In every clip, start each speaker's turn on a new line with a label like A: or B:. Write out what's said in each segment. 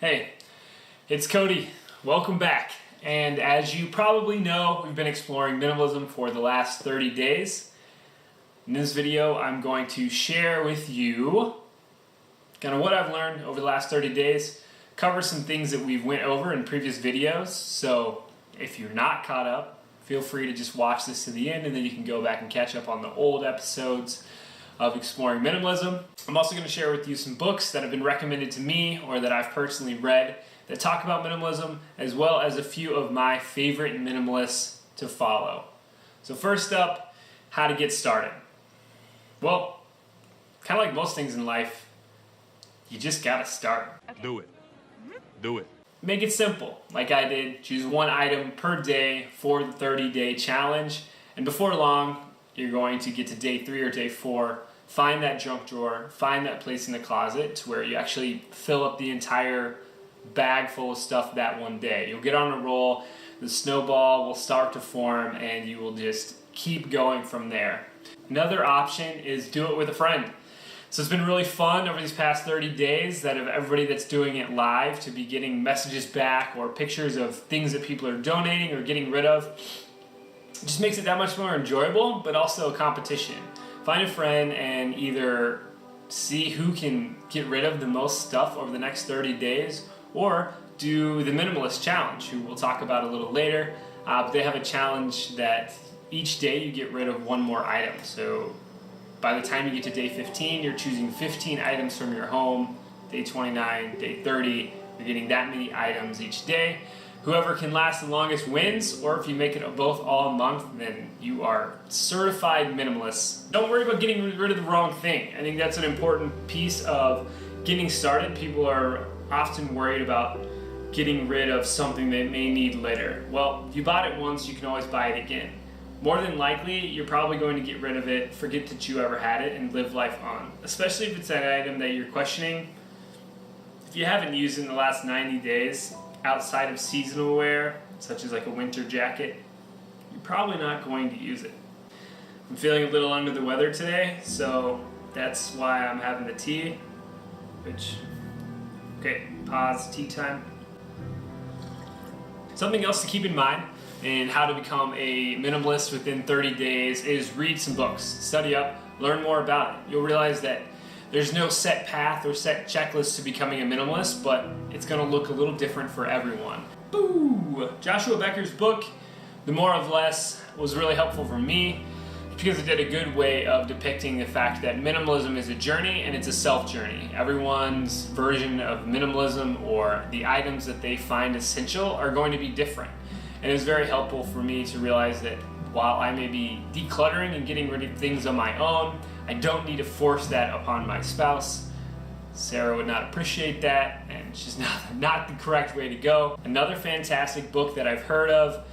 A: Hey, it's Cody. Welcome back. And as you probably know, we've been exploring minimalism for the last 30 days. In this video, I'm going to share with you kind of what I've learned over the last 30 days, cover some things that we've went over in previous videos. So if you're not caught up, feel free to just watch this to the end and then you can go back and catch up on the old episodes of exploring minimalism. I'm also going to share with you some books that have been recommended to me or that I've personally read that talk about minimalism, as well as a few of my favorite minimalists to follow. So first up, how to get started. Well, kind of like most things in life, you just gotta start.
B: Okay. Do it.
A: Make it simple, like I did. Choose one item per day for the 30-day challenge. And before long, you're going to get to day 3 or day 4, find that junk drawer, find that place in the closet to where you actually fill up the entire bag full of stuff that one day. You'll get on a roll, the snowball will start to form, and you will just keep going from there. Another option is do it with a friend. So it's been really fun over these past 30 days that of everybody that's doing it live to be getting messages back or pictures of things that people are donating or getting rid of. It just makes it that much more enjoyable, but also a competition. Find a friend and either see who can get rid of the most stuff over the next 30 days or do the Minimalist challenge, who we'll talk about a little later. But they have a challenge that each day you get rid of one more item. So by the time you get to day 15, you're choosing 15 items from your home. Day 29, day 30, you're getting that many items each day. Whoever can last the longest wins, or if you make it both all month, then you are certified minimalists. Don't worry about getting rid of the wrong thing. I think that's an important piece of getting started. People are often worried about getting rid of something they may need later. Well, you bought it once, you can always buy it again. More than likely, you're probably going to get rid of it, forget that you ever had it, and live life on. Especially if it's an item that you're questioning. If you haven't used it in the last 90 days, outside of seasonal wear, such as like a winter jacket, you're probably not going to use it. I'm feeling a little under the weather today, so that's why I'm having the tea, okay, pause, tea time. Something else to keep in mind in how to become a minimalist within 30 days is read some books, study up, learn more about it. You'll realize that there's no set path or set checklist to becoming a minimalist, but it's going to look a little different for everyone. Boo! Joshua Becker's book, The More of Less, was really helpful for me because it did a good way of depicting the fact that minimalism is a journey and it's a self-journey. Everyone's version of minimalism or the items that they find essential are going to be different. And it was very helpful for me to realize that while I may be decluttering and getting rid of things on my own, I don't need to force that upon my spouse. Sarah would not appreciate that, and it's just not the correct way to go. Another fantastic book that I've heard of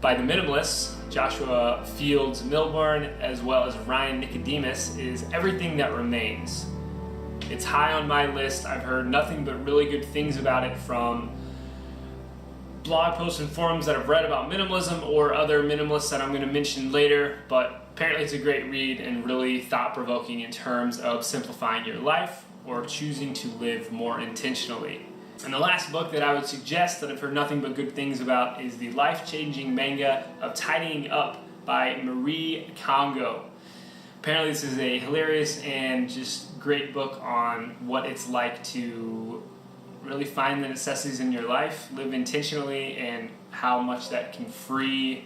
A: by the Minimalists, Joshua Fields Milburn, as well as Ryan Nicodemus, is Everything That Remains. It's high on my list. I've heard nothing but really good things about it from blog posts and forums that I've read about minimalism or other minimalists that I'm going to mention later, but apparently it's a great read and really thought-provoking in terms of simplifying your life or choosing to live more intentionally. And the last book that I would suggest that I've heard nothing but good things about is the life-changing manga of Tidying Up by Marie Kongo. Apparently this is a hilarious and just great book on what it's like to really find the necessities in your life, live intentionally, and how much that can free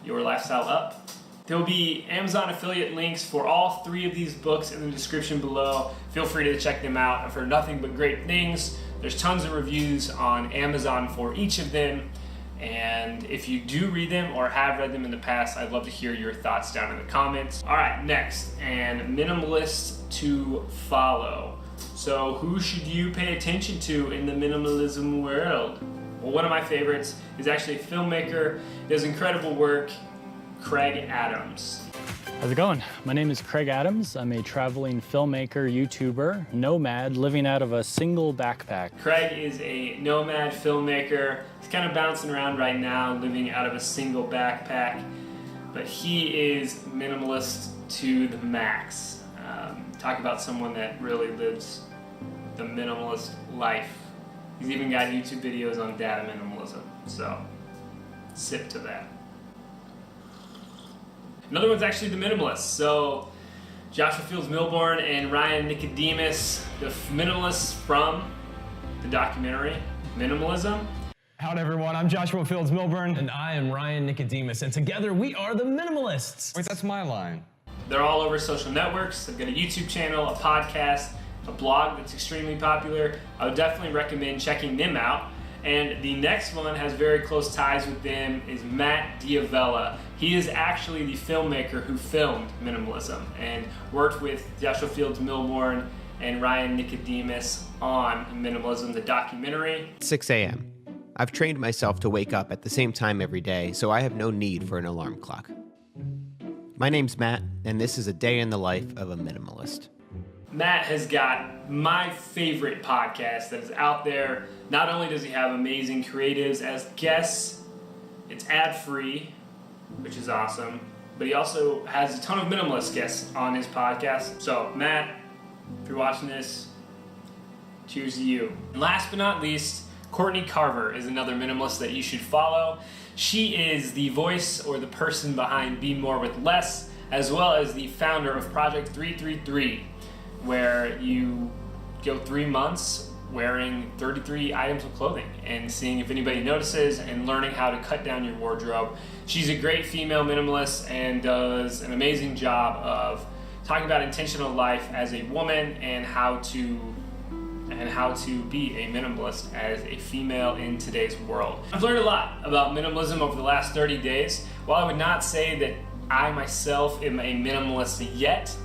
A: your lifestyle up. There will be Amazon affiliate links for all 3 of these books in the description below. Feel free to check them out. I've heard nothing but great things. There's tons of reviews on Amazon for each of them. And if you do read them or have read them in the past, I'd love to hear your thoughts down in the comments. All right, next, and minimalists to follow. So who should you pay attention to in the minimalism world? Well, one of my favorites is actually a filmmaker. He does incredible work, Craig Adams.
C: How's it going? My name is Craig Adams. I'm a traveling filmmaker, YouTuber, nomad, living out of a single backpack.
A: Craig is a nomad filmmaker. He's kind of bouncing around right now, living out of a single backpack, but he is minimalist to the max. Talk about someone that really lives the minimalist life. He's even got YouTube videos on data minimalism. So, sip to that. Another one's actually the Minimalists. So, Joshua Fields Milburn and Ryan Nicodemus, the Minimalists from the documentary Minimalism.
D: Howdy everyone, I'm Joshua Fields Milburn. And I am Ryan Nicodemus, and together we are the Minimalists.
B: Wait, that's my line.
A: They're all over social networks. They've got a YouTube channel, a podcast, a blog that's extremely popular. I would definitely recommend checking them out. And the next one has very close ties with them is Matt Diavella. He is actually the filmmaker who filmed Minimalism and worked with Joshua Fields Milburn and Ryan Nicodemus on Minimalism, the documentary.
E: 6 a.m. I've trained myself to wake up at the same time every day, so I have no need for an alarm clock. My name's Matt, and this is a day in the life of a minimalist.
A: Matt has got my favorite podcast that is out there. Not only does he have amazing creatives as guests, it's ad-free, which is awesome, but he also has a ton of minimalist guests on his podcast. So, Matt, if you're watching this, cheers to you. And last but not least, Courtney Carver is another minimalist that you should follow. She is the voice or the person behind Be More with Less, as well as the founder of Project 333, where you go 3 months wearing 33 items of clothing and seeing if anybody notices and learning how to cut down your wardrobe. She's a great female minimalist and does an amazing job of talking about intentional life as a woman and how to be a minimalist as a female in today's world. I've learned a lot about minimalism over the last 30 days. While I would not say that I myself am a minimalist yet,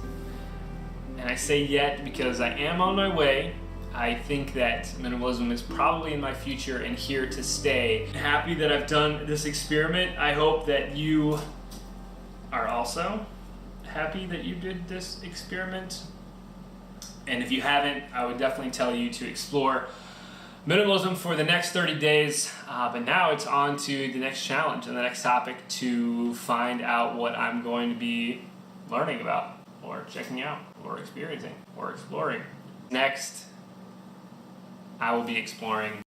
A: and I say yet because I am on my way, I think that minimalism is probably in my future and here to stay. I'm happy that I've done this experiment. I hope that you are also happy that you did this experiment. And if you haven't, I would definitely tell you to explore minimalism for the next 30 days. But now it's on to the next challenge and the next topic to find out what I'm going to be learning about or checking out or experiencing or exploring. Next, I will be exploring